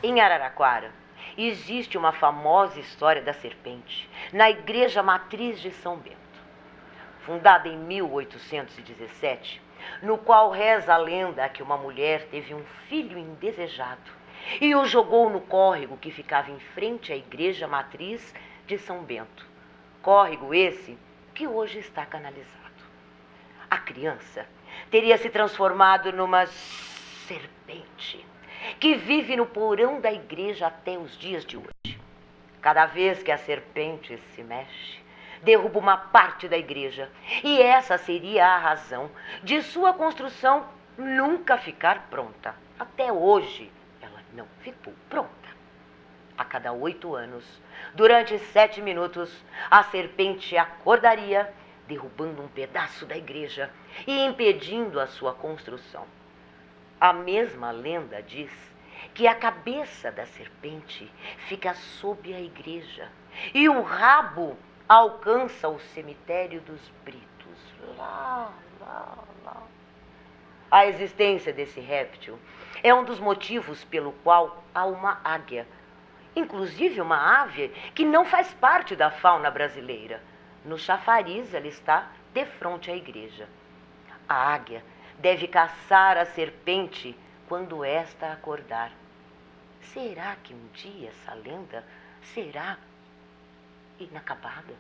Em Araraquara, existe uma famosa história da serpente na Igreja Matriz de São Bento, fundada em 1817, no qual reza a lenda que uma mulher teve um filho indesejado e o jogou no córrego que ficava em frente à Igreja Matriz de São Bento. Córrego esse que hoje está canalizado. A criança teria se transformado numa serpente que vive no porão da igreja até os dias de hoje. Cada vez que a serpente se mexe, derruba uma parte da igreja. E essa seria a razão de sua construção nunca ficar pronta. Até hoje, ela não ficou pronta. A cada 8 anos, durante 7 minutos, a serpente acordaria, derrubando um pedaço da igreja e impedindo a sua construção. A mesma lenda diz que a cabeça da serpente fica sob a igreja e o rabo alcança o cemitério dos Britos. Lá. A existência desse réptil é um dos motivos pelo qual há uma águia, inclusive uma ave que não faz parte da fauna brasileira. No chafariz ela está de frente à igreja. A águia deve caçar a serpente quando esta acordar. Será que um dia essa lenda será inacabada?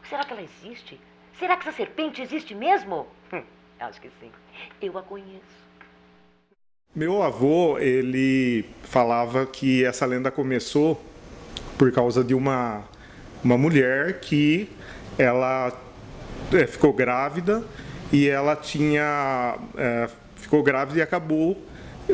Será que ela existe? Será que essa serpente existe mesmo? Acho que sim. Eu a conheço. Meu avô, ele falava que essa lenda começou por causa de uma mulher que ela ficou grávida e ela ficou grávida e acabou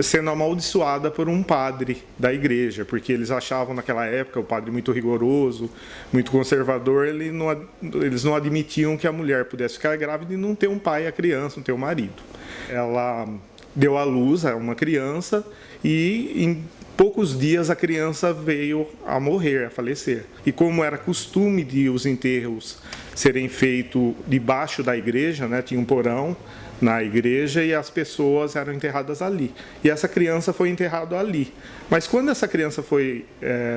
sendo amaldiçoada por um padre da igreja, porque eles achavam naquela época o padre muito rigoroso, muito conservador, eles não admitiam que a mulher pudesse ficar grávida e não ter um pai, a criança, não ter um marido. Ela deu à luz a uma criança e em poucos dias a criança veio a morrer, a falecer. E como era costume de os enterros serem feitos debaixo da igreja, né, tinha um porão na igreja e as pessoas eram enterradas ali. E essa criança foi enterrada ali. Mas quando essa criança foi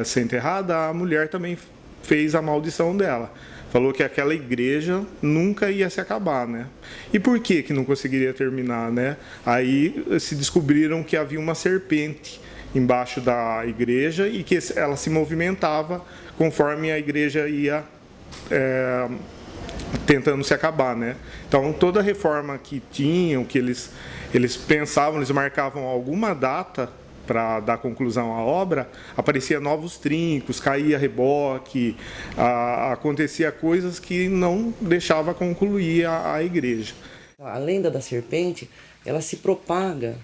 ser enterrada, a mulher também fez a maldição dela. Falou que aquela igreja nunca ia se acabar, né? E por que não conseguiria terminar, né? Aí se descobriram que havia uma serpente embaixo da igreja e que ela se movimentava conforme a igreja ia tentando se acabar, né? Então toda reforma que tinham, que eles pensavam, eles marcavam alguma data para dar conclusão à obra, aparecia novos trincos, caía reboque, acontecia coisas que não deixava concluir a igreja. A lenda da serpente, ela se propaga,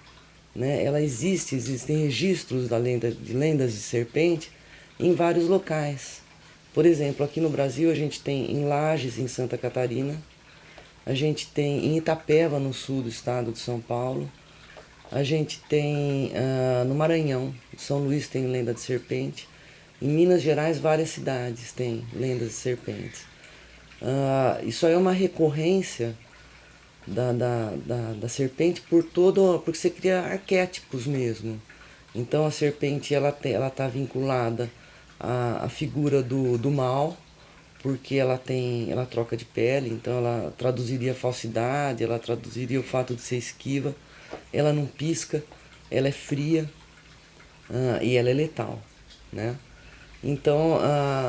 né? Ela existem registros de lendas de serpente em vários locais. Por exemplo, aqui no Brasil a gente tem em Lages, em Santa Catarina, a gente tem em Itapeva, no sul do estado de São Paulo, a gente tem no Maranhão, São Luís tem lenda de serpente, em Minas Gerais várias cidades têm lendas de serpentes. Isso aí é uma recorrência da serpente porque você cria arquétipos mesmo. Então a serpente ela tá vinculada à figura do mal, porque ela troca de pele, então ela traduziria a falsidade, ela traduziria o fato de ser esquiva, ela não pisca, ela é fria e ela é letal, né? Então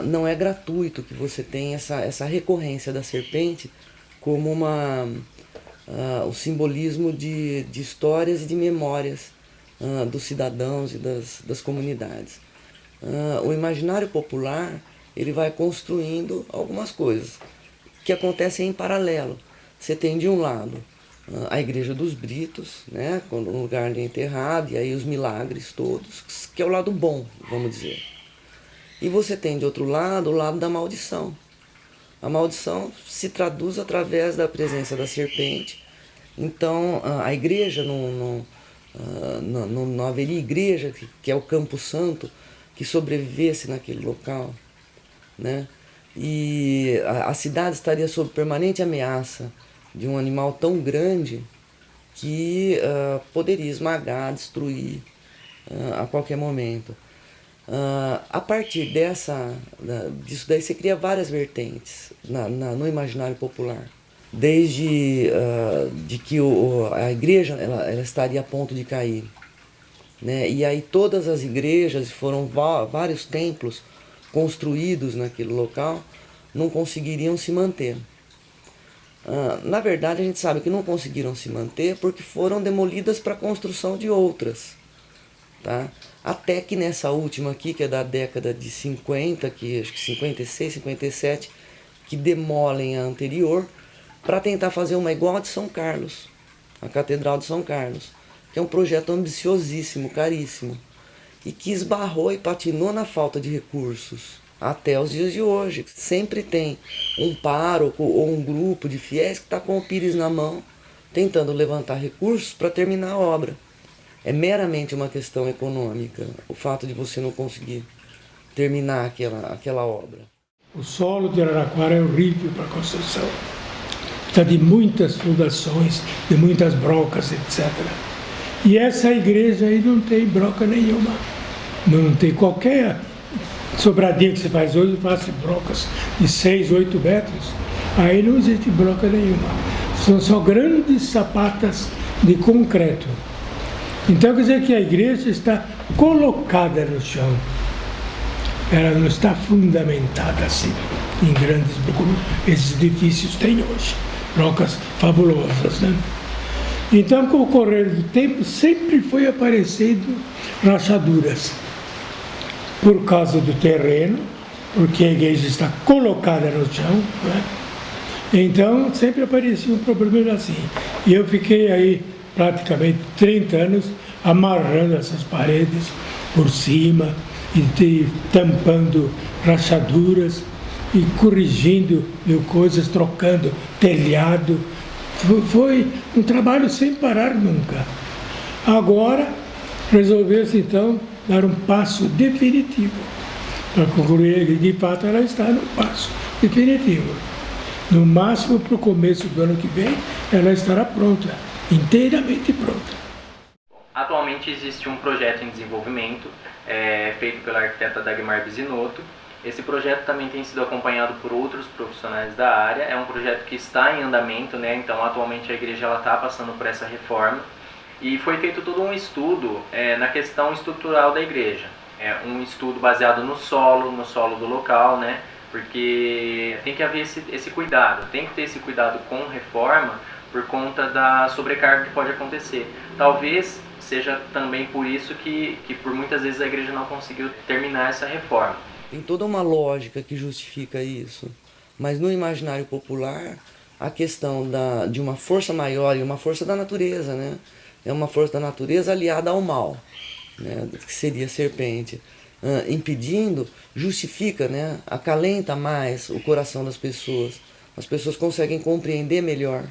não é gratuito que você tenha essa recorrência da serpente como o simbolismo de histórias e de memórias dos cidadãos e das comunidades. O imaginário popular ele vai construindo algumas coisas que acontecem em paralelo. Você tem de um lado a Igreja dos Britos, né, quando um lugar ali é enterrado, e aí os milagres todos, que é o lado bom, vamos dizer. E você tem de outro lado o lado da maldição. A maldição se traduz através da presença da serpente. Então a igreja não haveria igreja, que é o Campo Santo, que sobrevivesse naquele local, né? E a cidade estaria sob permanente ameaça de um animal tão grande que poderia esmagar, destruir a qualquer momento. A partir disso daí você cria várias vertentes no imaginário popular. Desde de que a igreja ela estaria a ponto de cair, né? E aí todas as igrejas, foram vários templos construídos naquele local, não conseguiriam se manter. Na verdade, a gente sabe que não conseguiram se manter porque foram demolidas para a construção de outras. Tá? Até que nessa última aqui, que é da década de 50, que acho que 56, 57, que demolem a anterior para tentar fazer uma igual a de São Carlos, a Catedral de São Carlos, que é um projeto ambiciosíssimo, caríssimo, e que esbarrou e patinou na falta de recursos até os dias de hoje. Sempre tem um pároco ou um grupo de fiéis que está com o pires na mão, tentando levantar recursos para terminar a obra. É meramente uma questão econômica, o fato de você não conseguir terminar aquela obra. O solo de Araraquara é horrível para a construção. Está de muitas fundações, de muitas brocas, etc. E essa igreja aí não tem broca nenhuma. Não tem qualquer sobradinha que você faz hoje, faça brocas de 6, 8 metros. Aí não existe broca nenhuma. São só grandes sapatas de concreto. Então quer dizer que a igreja está colocada no chão. Ela não está fundamentada assim, em grandes, como esses edifícios têm hoje. Brocas fabulosas, né? Então, com o correr do tempo, sempre foi aparecendo rachaduras. Por causa do terreno, porque a igreja está colocada no chão, né? Então, sempre aparecia um problema assim. E eu fiquei aí praticamente 30 anos amarrando essas paredes por cima e tampando rachaduras e corrigindo mil coisas, trocando telhado. Foi um trabalho sem parar nunca. Agora, resolveu-se então dar um passo definitivo para concluir que de fato ela está no passo definitivo. No máximo para o começo do ano que vem ela estará pronta, inteiramente pronta. Atualmente existe um projeto em desenvolvimento feito pela arquiteta Dagmar Bisinotto. Esse projeto também tem sido acompanhado por outros profissionais da área. É um projeto que está em andamento, né? Então atualmente a igreja está passando por essa reforma. E foi feito todo um estudo na questão estrutural da igreja. Um estudo baseado no solo do local, né? Porque tem que haver esse cuidado, tem que ter esse cuidado com reforma por conta da sobrecarga que pode acontecer. Talvez seja também por isso que por muitas vezes a igreja não conseguiu terminar essa reforma. Tem toda uma lógica que justifica isso, mas no imaginário popular, a questão de uma força maior e uma força da natureza, né? É uma força da natureza aliada ao mal, né? Que seria a serpente, impedindo, justifica, né? Acalenta mais o coração das pessoas. As pessoas conseguem compreender melhor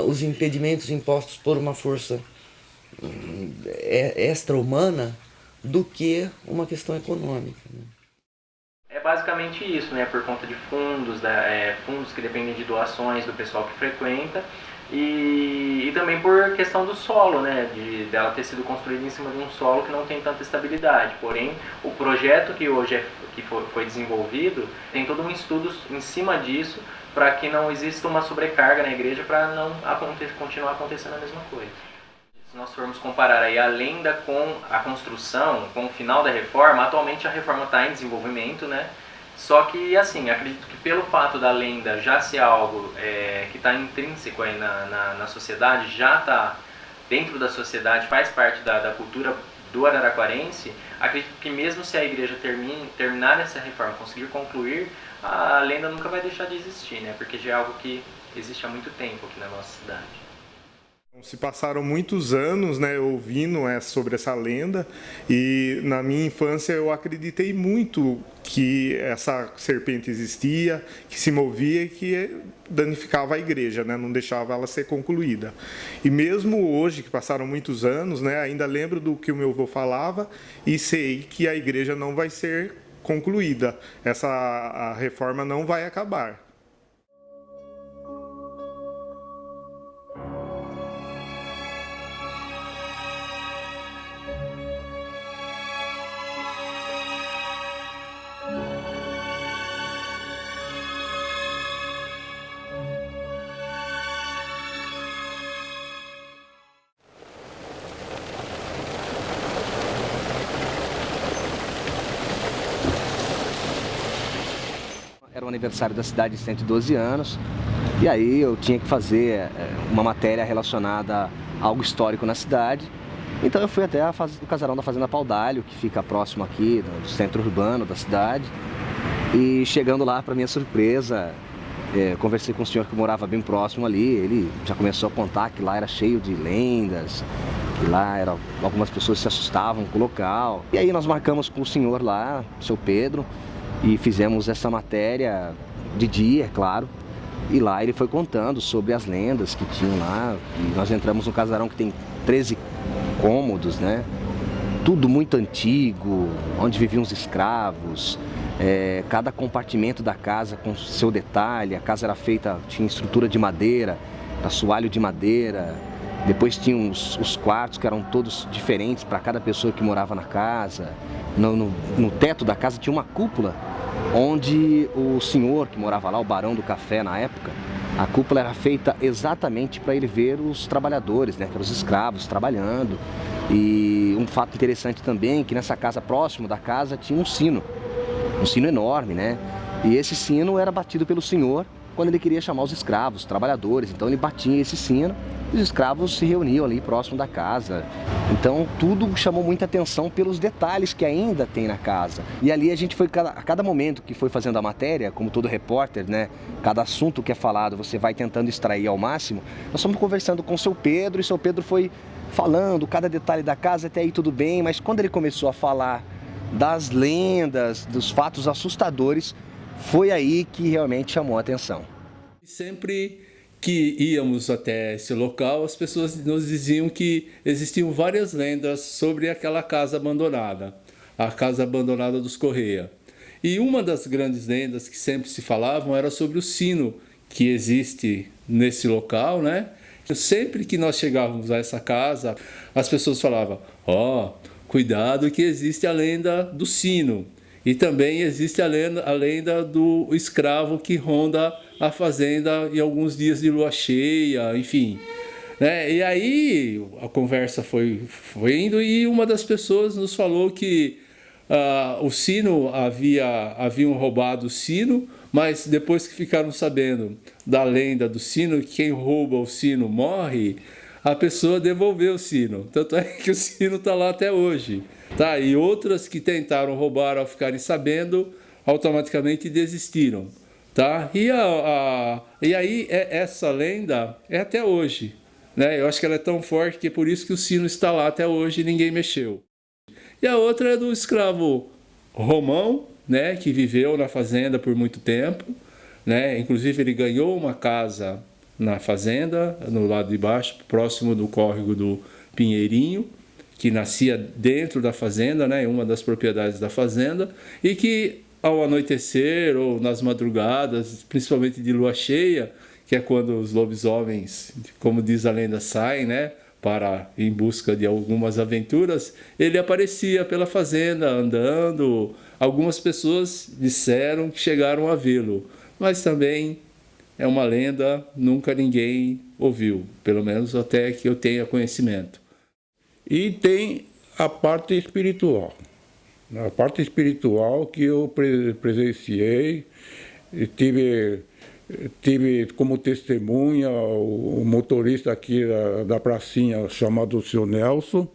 os impedimentos impostos por uma força extra-humana do que uma questão econômica, né? É basicamente isso, né? Por conta de fundos, fundos que dependem de doações do pessoal que frequenta e também por questão do solo, né? Dela ter sido construída em cima de um solo que não tem tanta estabilidade. Porém, o projeto que hoje foi desenvolvido tem todo um estudo em cima disso para que não exista uma sobrecarga na igreja para não continuar acontecendo a mesma coisa. Se nós formos comparar aí a lenda com a construção, com o final da reforma, atualmente a reforma está em desenvolvimento, né? Só que, assim, acredito que pelo fato da lenda já ser algo que está intrínseco aí na sociedade, já está dentro da sociedade, faz parte da cultura do araraquarense, acredito que mesmo se a igreja terminar essa reforma, conseguir concluir, a lenda nunca vai deixar de existir, né? Porque já é algo que existe há muito tempo aqui na nossa cidade. Se passaram muitos anos, né, ouvindo sobre essa lenda, e na minha infância eu acreditei muito que essa serpente existia, que se movia e que danificava a igreja, né, não deixava ela ser concluída. E mesmo hoje, que passaram muitos anos, né, ainda lembro do que o meu avô falava e sei que a igreja não vai ser concluída, a reforma não vai acabar. aniversário da cidade de 112 anos, e aí eu tinha que fazer uma matéria relacionada a algo histórico na cidade. Então eu fui até o casarão da Fazenda Paudalho, que fica próximo aqui do centro urbano da cidade. E chegando lá, para minha surpresa, conversei com um senhor que morava bem próximo ali. Ele já começou a contar que lá era cheio de lendas, que lá algumas pessoas se assustavam com o local. E aí nós marcamos com o senhor lá, o seu Pedro, e fizemos essa matéria de dia, é claro. E lá ele foi contando sobre as lendas que tinham lá. E nós entramos no casarão que tem 13 cômodos, né? Tudo muito antigo, onde viviam os escravos. Cada compartimento da casa com seu detalhe. A casa era feita, tinha estrutura de madeira, assoalho de madeira. Depois tinha os quartos que eram todos diferentes para cada pessoa que morava na casa. No teto da casa tinha uma cúpula, onde o senhor que morava lá, o Barão do Café na época, a cúpula era feita exatamente para ele ver os trabalhadores, né, que eram os escravos trabalhando. E um fato interessante também, que nessa casa, próximo da casa, tinha um sino enorme, né? E esse sino era batido pelo senhor quando ele queria chamar os escravos, os trabalhadores. Então ele batia esse sino e os escravos se reuniam ali próximo da casa. Então tudo chamou muita atenção pelos detalhes que ainda tem na casa. E ali a gente foi, a cada momento que foi fazendo a matéria, como todo repórter, né? Cada assunto que é falado você vai tentando extrair ao máximo. Nós fomos conversando com o seu Pedro e o seu Pedro foi falando cada detalhe da casa, até aí tudo bem. Mas quando ele começou a falar das lendas, dos fatos assustadores, foi aí que realmente chamou a atenção. Sempre que íamos até esse local, as pessoas nos diziam que existiam várias lendas sobre aquela casa abandonada, a casa abandonada dos Correia. E uma das grandes lendas que sempre se falavam era sobre o sino que existe nesse local, né? Sempre que nós chegávamos a essa casa, as pessoas falavam: cuidado que existe a lenda do sino. E também existe a lenda do escravo que ronda a fazenda em alguns dias de lua cheia, enfim. Né? E aí a conversa foi indo e uma das pessoas nos falou que o sino, haviam roubado o sino, mas depois que ficaram sabendo da lenda do sino, que quem rouba o sino morre, a pessoa devolveu o sino. Tanto é que o sino está lá até hoje. Tá? E outras que tentaram roubar ao ficarem sabendo, automaticamente desistiram. Tá? E aí essa lenda é até hoje. Né? Eu acho que ela é tão forte que é por isso que o sino está lá até hoje e ninguém mexeu. E a outra é do escravo Romão, né? Que viveu na fazenda por muito tempo. Né? Inclusive ele ganhou uma casa na fazenda, no lado de baixo, próximo do córrego do Pinheirinho, que nascia dentro da fazenda, né, uma das propriedades da fazenda, e que ao anoitecer ou nas madrugadas, principalmente de lua cheia, que é quando os lobisomens, como diz a lenda, saem, né, em busca de algumas aventuras, ele aparecia pela fazenda andando. Algumas pessoas disseram que chegaram a vê-lo, mas também é uma lenda, nunca ninguém ouviu, pelo menos até que eu tenha conhecimento. E tem a parte espiritual. A parte espiritual que eu presenciei, tive como testemunha o motorista aqui da pracinha chamado Seu Nelson.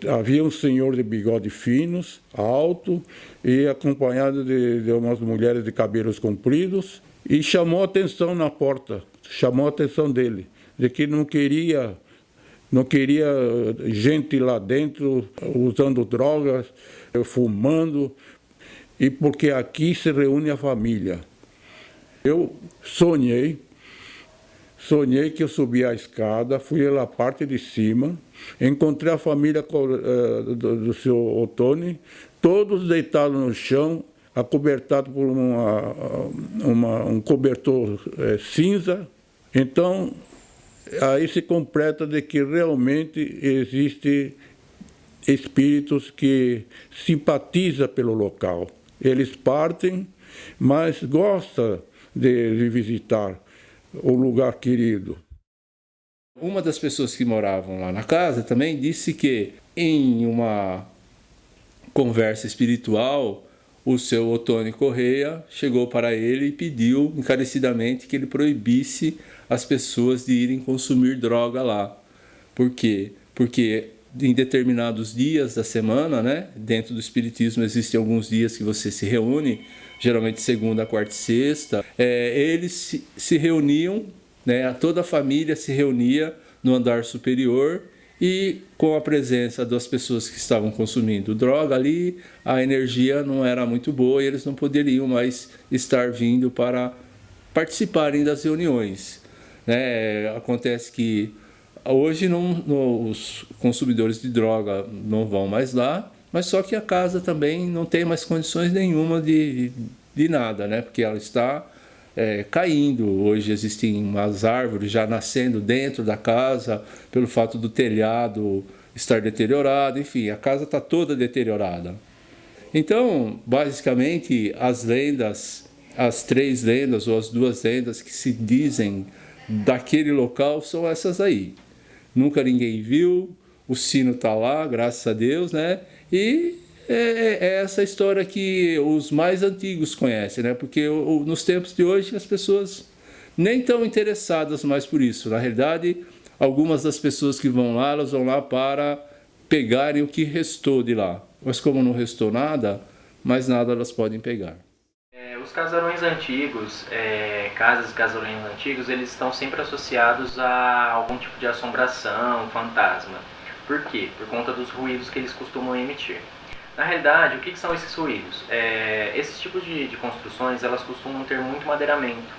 Havia um senhor de bigode finos, alto, e acompanhado de umas mulheres de cabelos compridos. E chamou a atenção na porta, chamou a atenção dele, de que não queria gente lá dentro usando drogas, fumando, e porque aqui se reúne a família. Eu sonhei que eu subi a escada, fui na parte de cima, encontrei a família do seu Ottoni, todos deitados no chão, acobertado por um cobertor cinza. Então, aí se completa de que realmente existem espíritos que simpatizam pelo local. Eles partem, mas gostam de visitar o lugar querido. Uma das pessoas que moravam lá na casa também disse que em uma conversa espiritual, o seu Otônio Correia chegou para ele e pediu encarecidamente que ele proibisse as pessoas de irem consumir droga lá. Por quê? Porque em determinados dias da semana, né, dentro do espiritismo existem alguns dias que você se reúne, geralmente segunda, quarta e sexta, eles se reuniam, né, toda a família se reunia no andar superior e com a presença das pessoas que estavam consumindo droga ali, a energia não era muito boa e eles não poderiam mais estar vindo para participarem das reuniões. Acontece que hoje os consumidores de droga não vão mais lá, mas só que a casa também não tem mais condições nenhuma de nada, né? Porque ela está caindo. Hoje existem umas árvores já nascendo dentro da casa, pelo fato do telhado estar deteriorado, enfim, a casa está toda deteriorada. Então, basicamente, as lendas, as 3 lendas ou as 2 lendas que se dizem daquele local são essas aí. Nunca ninguém viu, o sino está lá, graças a Deus, né? E é essa história que os mais antigos conhecem, né? Porque nos tempos de hoje as pessoas nem estão interessadas mais por isso. Na realidade, algumas das pessoas que vão lá, elas vão lá para pegarem o que restou de lá. Mas como não restou nada, mais nada elas podem pegar. Os casarões antigos, casas e casarões antigos, eles estão sempre associados a algum tipo de assombração, fantasma. Por quê? Por conta dos ruídos que eles costumam emitir. Na realidade, o que são esses ruídos? Esses tipos de construções, elas costumam ter muito madeiramento.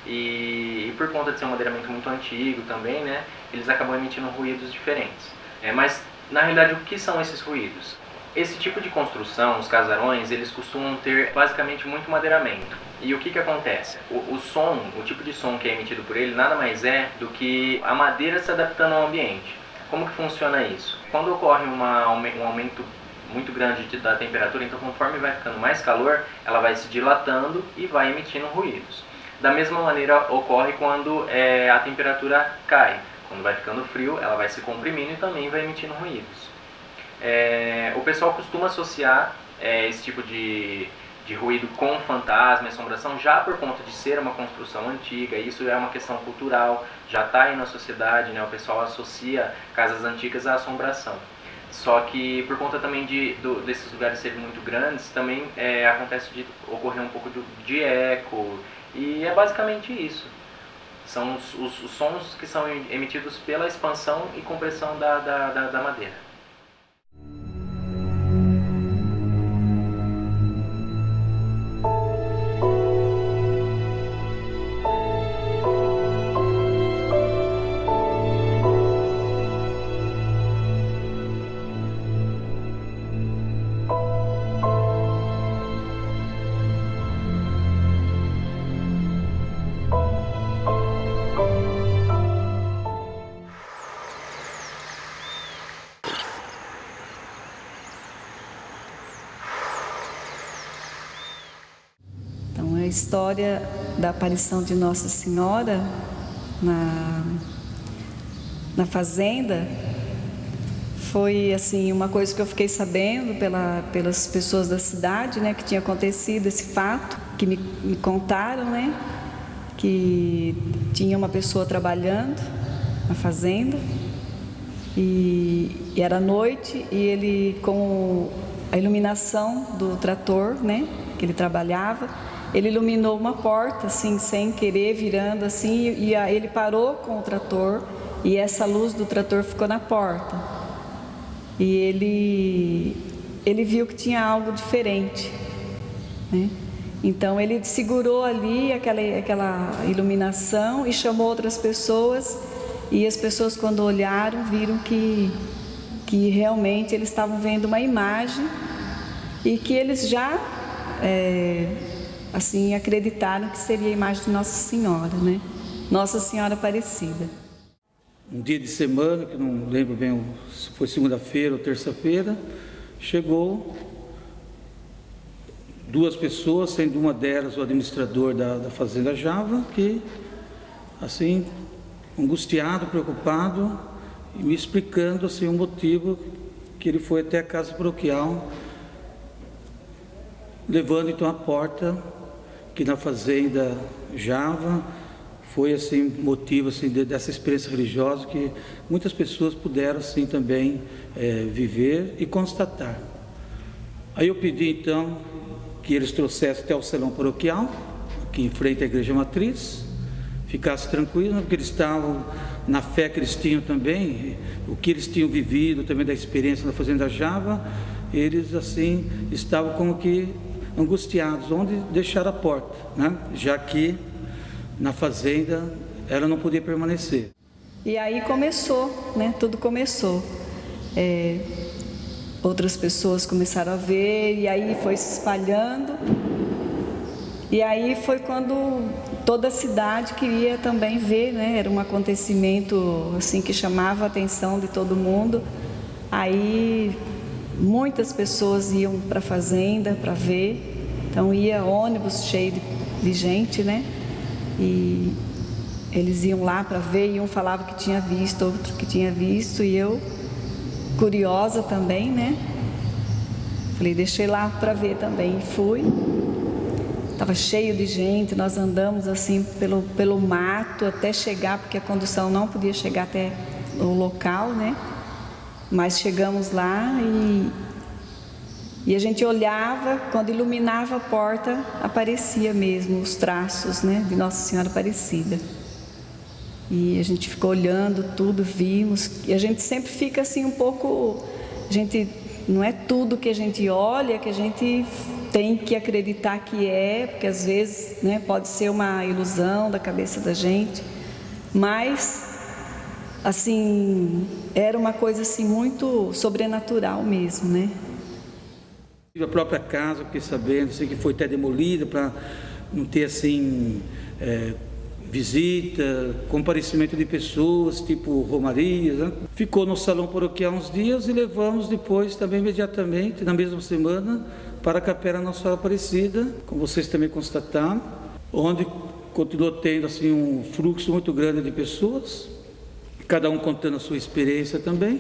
E por conta de ser um madeiramento muito antigo também, né, eles acabam emitindo ruídos diferentes. Mas, na realidade, o que são esses ruídos? Esse tipo de construção, os casarões, eles costumam ter basicamente muito madeiramento. E o que acontece? O som, o tipo de som que é emitido por ele, nada mais é do que a madeira se adaptando ao ambiente. Como que funciona isso? Quando ocorre um aumento muito grande da temperatura, então conforme vai ficando mais calor, ela vai se dilatando e vai emitindo ruídos. Da mesma maneira ocorre quando a temperatura cai. Quando vai ficando frio, ela vai se comprimindo e também vai emitindo ruídos. O pessoal costuma associar esse tipo de ruído com fantasma e assombração, já por conta de ser uma construção antiga. Isso é uma questão cultural, já está aí na sociedade, né? O pessoal associa casas antigas à assombração. Só que por conta também desses lugares serem muito grandes, também acontece de ocorrer um pouco de eco, e é basicamente isso. São os sons que são emitidos pela expansão e compressão da madeira. A história da aparição de Nossa Senhora na fazenda foi assim uma coisa que eu fiquei sabendo pelas pessoas da cidade, né, que tinha acontecido esse fato, que me contaram, né, que tinha uma pessoa trabalhando na fazenda e era noite e ele, com a iluminação do trator, né, que ele trabalhava, ele iluminou uma porta, assim, sem querer, virando assim, e ele parou com o trator, e essa luz do trator ficou na porta. E ele viu que tinha algo diferente, né? Então ele segurou ali aquela iluminação e chamou outras pessoas, e as pessoas, quando olharam, viram que realmente eles estavam vendo uma imagem, e que eles já assim acreditaram que seria a imagem de Nossa Senhora, né? Nossa Senhora Aparecida. Um dia de semana, que não lembro bem se foi segunda-feira ou terça-feira, chegou 2 pessoas, sendo uma delas o administrador da Fazenda Java, que assim, angustiado, preocupado, e me explicando assim o motivo que ele foi até a casa paroquial levando então a porta que na fazenda Java foi assim motivo assim dessa experiência religiosa que muitas pessoas puderam assim também viver e constatar. Aí eu pedi então que eles trouxessem até o salão paroquial, aqui em frente à igreja matriz, ficasse tranquilo, porque eles estavam na fé que eles tinham também, o que eles tinham vivido também da experiência na fazenda Java, eles assim estavam como que angustiados, onde deixar a porta, né? Já que na fazenda ela não podia permanecer. E aí começou, né? Tudo começou. Outras pessoas começaram a ver, e aí foi se espalhando. E aí foi quando toda a cidade queria também ver, né? Era um acontecimento assim que chamava a atenção de todo mundo. Aí muitas pessoas iam para a fazenda para ver. Então ia ônibus cheio de gente, né? E eles iam lá para ver, e um falava que tinha visto, outro que tinha visto, e eu, curiosa também, né? Falei, deixei lá para ver também, e fui. Estava cheio de gente, nós andamos assim pelo mato até chegar, porque a condução não podia chegar até o local, né? Mas chegamos lá e a gente olhava, quando iluminava a porta, aparecia mesmo os traços, né, de Nossa Senhora Aparecida. E a gente ficou olhando tudo, vimos, e a gente sempre fica assim um pouco, não é tudo que a gente olha, que a gente tem que acreditar que porque às vezes, né, pode ser uma ilusão da cabeça da gente, mas assim, era uma coisa assim muito sobrenatural mesmo, né? A própria casa, fiquei sabendo assim, que foi até demolida para não ter assim visita, comparecimento de pessoas, tipo romarias, né? Ficou no salão paroquial uns dias e levamos depois também imediatamente, na mesma semana, para a Capela Nossa Senhora Aparecida, como vocês também constataram, onde continuou tendo assim um fluxo muito grande de pessoas, cada um contando a sua experiência também,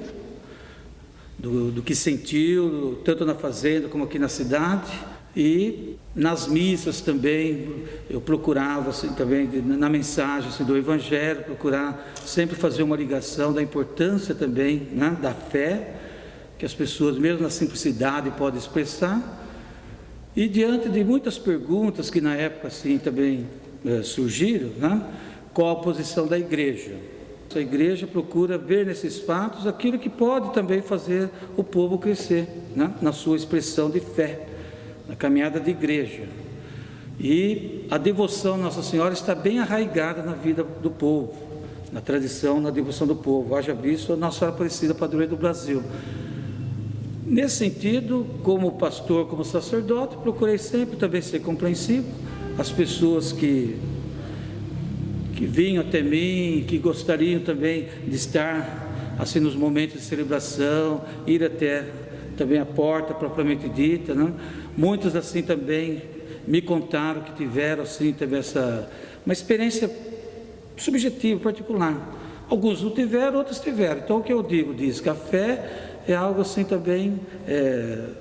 do que sentiu, tanto na fazenda como aqui na cidade. E nas missas também, eu procurava assim, também, na mensagem assim, do Evangelho, procurar sempre fazer uma ligação da importância também, né, da fé, que as pessoas, mesmo na simplicidade, podem expressar. E diante de muitas perguntas que na época assim, também surgiram, né, qual a posição da igreja? A igreja procura ver nesses fatos aquilo que pode também fazer o povo crescer, né, na sua expressão de fé, na caminhada de igreja. E a devoção a Nossa Senhora está bem arraigada na vida do povo, na tradição, na devoção do povo. Haja visto a Nossa Senhora Aparecida, padroeira do Brasil. Nesse sentido, como pastor, como sacerdote, procurei sempre também ser compreensivo. As pessoas que vinham até mim, que gostariam também de estar assim nos momentos de celebração, ir até também a porta propriamente dita, né? Muitos assim também me contaram que tiveram assim também uma experiência subjetiva, particular. Alguns não tiveram, outros tiveram. Então o que eu diz que a fé é algo assim também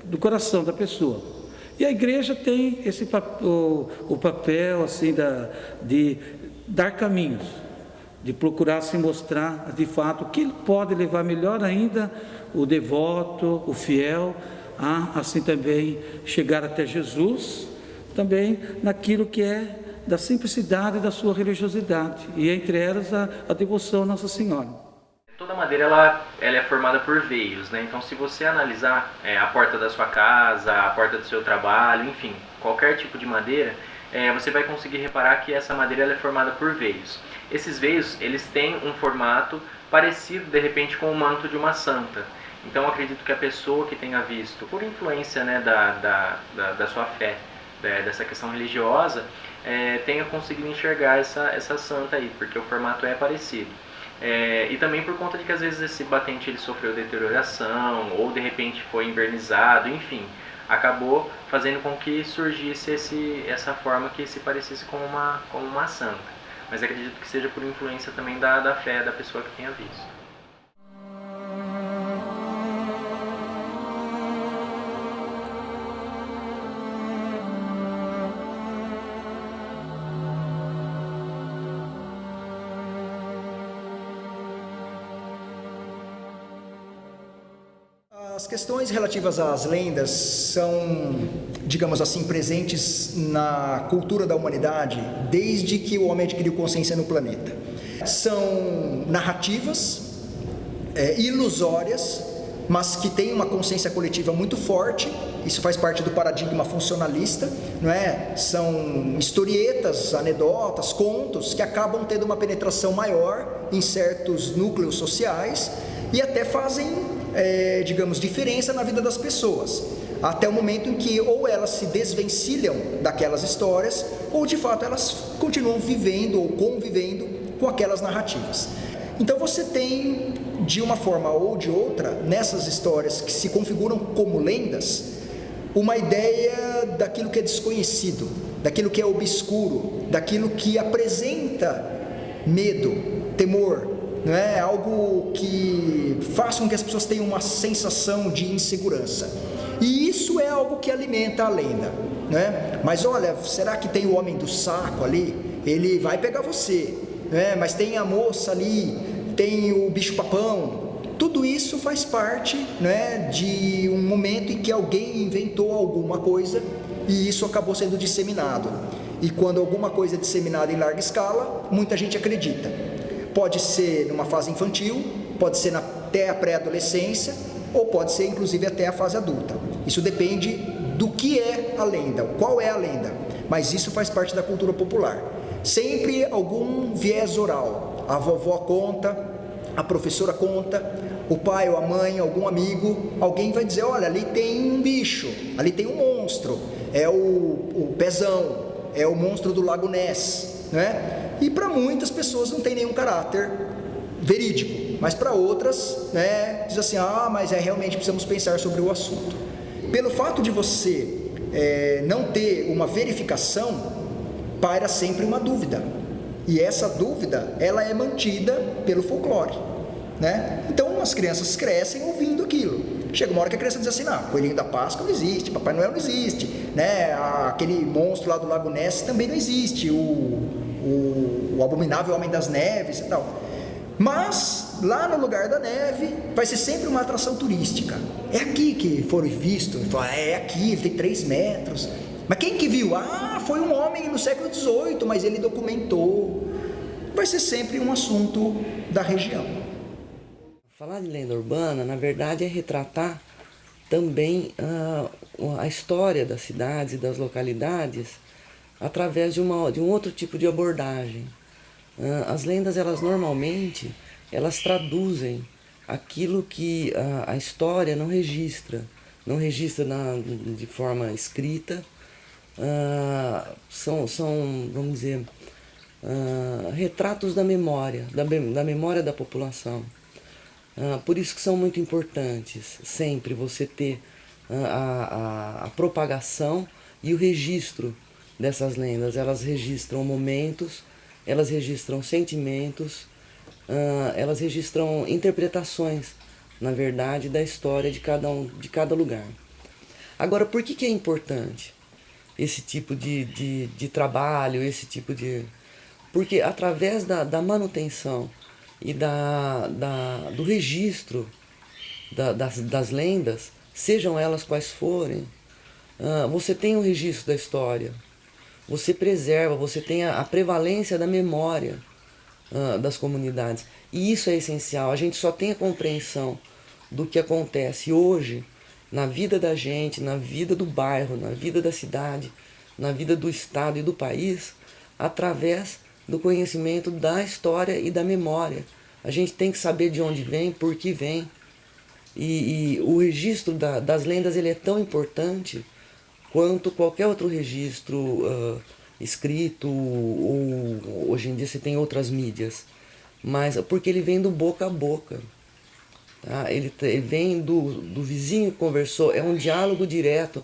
do coração da pessoa. E a igreja tem o papel assim de dar caminhos, de procurar se mostrar de fato o que pode levar melhor ainda o devoto, o fiel, a assim também chegar até Jesus, também naquilo que é da simplicidade da sua religiosidade, e entre elas a devoção a Nossa Senhora. Toda madeira ela é formada por veios, né? Então se você analisar a porta da sua casa, a porta do seu trabalho, enfim, qualquer tipo de madeira, você vai conseguir reparar que essa madeira ela é formada por veios. Esses veios, eles têm um formato parecido, de repente, com o manto de uma santa. Então, eu acredito que a pessoa que tenha visto, por influência, né, da sua fé, dessa questão religiosa, tenha conseguido enxergar essa santa aí, porque o formato é parecido. E também por conta de que, às vezes, esse batente ele sofreu deterioração, ou, de repente, foi envernizado, enfim, acabou fazendo com que surgisse essa forma que se parecesse com uma santa. Mas acredito que seja por influência também da fé da pessoa que tenha visto. As questões relativas às lendas são, digamos assim, presentes na cultura da humanidade desde que o homem adquiriu consciência no planeta. São narrativas ilusórias, mas que têm uma consciência coletiva muito forte. Isso faz parte do paradigma funcionalista, não é? São historietas, anedotas, contos que acabam tendo uma penetração maior em certos núcleos sociais e até fazem, digamos, diferença na vida das pessoas, até o momento em que ou elas se desvencilham daquelas histórias, ou de fato elas continuam vivendo ou convivendo com aquelas narrativas. Então você tem, de uma forma ou de outra, nessas histórias que se configuram como lendas, uma ideia daquilo que é desconhecido, daquilo que é obscuro, daquilo que apresenta medo, temor, não é? Algo que faz com que as pessoas tenham uma sensação de insegurança. E isso é algo que alimenta a lenda, né? Mas olha, será que tem o homem do saco ali? Ele vai pegar você, né? Mas tem a moça ali, tem o bicho-papão. Tudo isso faz parte, né, de um momento em que alguém inventou alguma coisa e isso acabou sendo disseminado. E quando alguma coisa é disseminada em larga escala, muita gente acredita. Pode ser numa fase infantil, pode ser até a pré-adolescência, ou pode ser inclusive até a fase adulta. Isso depende do que é a lenda, qual é a lenda, mas isso faz parte da cultura popular. Sempre algum viés oral. A vovó conta, a professora conta, o pai ou a mãe, algum amigo, alguém vai dizer, olha, ali tem um bicho, ali tem um monstro, é o pezão, é o monstro do Lago Ness, né? E para muitas pessoas não tem nenhum caráter verídico, mas para outras, né, diz assim, mas realmente precisamos pensar sobre o assunto. Pelo fato de você não ter uma verificação, paira sempre uma dúvida, e essa dúvida, ela é mantida pelo folclore, né? Então as crianças crescem ouvindo aquilo. Chega uma hora que a criança diz assim, coelhinho da Páscoa não existe, Papai Noel não existe, né? Aquele monstro lá do Lago Ness também não existe, o abominável Homem das Neves e tal. Mas lá no lugar da neve vai ser sempre uma atração turística. É aqui que foram vistos, é aqui, ele tem 3 metros. Mas quem que viu? Foi um homem no século XVIII, mas ele documentou. Vai ser sempre um assunto da região. Falar de lenda urbana, na verdade, é retratar também a história das cidades e das localidades através de um outro tipo de abordagem. As lendas, elas normalmente, elas traduzem aquilo que a história não registra de forma escrita. São, vamos dizer, retratos da memória, da memória da população. Por isso que são muito importantes sempre você ter a propagação e o registro dessas lendas. Elas registram momentos, elas registram sentimentos, elas registram interpretações, na verdade, da história de cada lugar. Agora, por que é importante esse tipo de trabalho, esse tipo de... Porque através da manutenção e do registro das lendas, sejam elas quais forem, você tem um registro da história, você preserva, você tem a prevalência da memória das comunidades. E isso é essencial. A gente só tem a compreensão do que acontece hoje na vida da gente, na vida do bairro, na vida da cidade, na vida do estado e do país, através do conhecimento da história e da memória. A gente tem que saber de onde vem, por que vem. E o registro das lendas, ele é tão importante quanto qualquer outro registro escrito, ou hoje em dia você tem outras mídias. Mas porque ele vem do boca a boca. Tá? Ele vem do vizinho que conversou, é um diálogo direto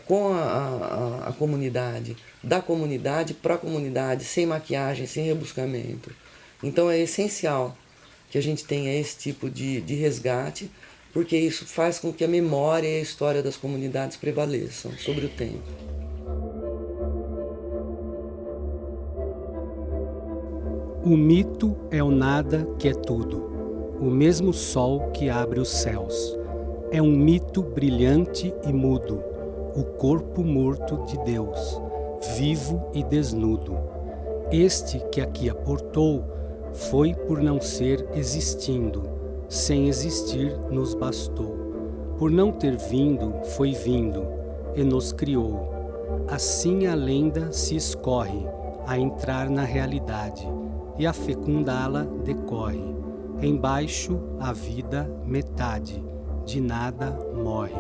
com a comunidade, da comunidade para a comunidade, sem maquiagem, sem rebuscamento. Então é essencial que a gente tenha esse tipo de resgate, porque isso faz com que a memória e a história das comunidades prevaleçam sobre o tempo. O mito é o nada que é tudo, o mesmo sol que abre os céus. é um mito brilhante e mudo, o corpo morto de Deus, vivo e desnudo. Este que aqui aportou foi por não ser existindo, sem existir nos bastou. Por não ter vindo, foi vindo e nos criou. Assim a lenda se escorre a entrar na realidade e a fecundá-la decorre. Embaixo a vida metade, de nada morre.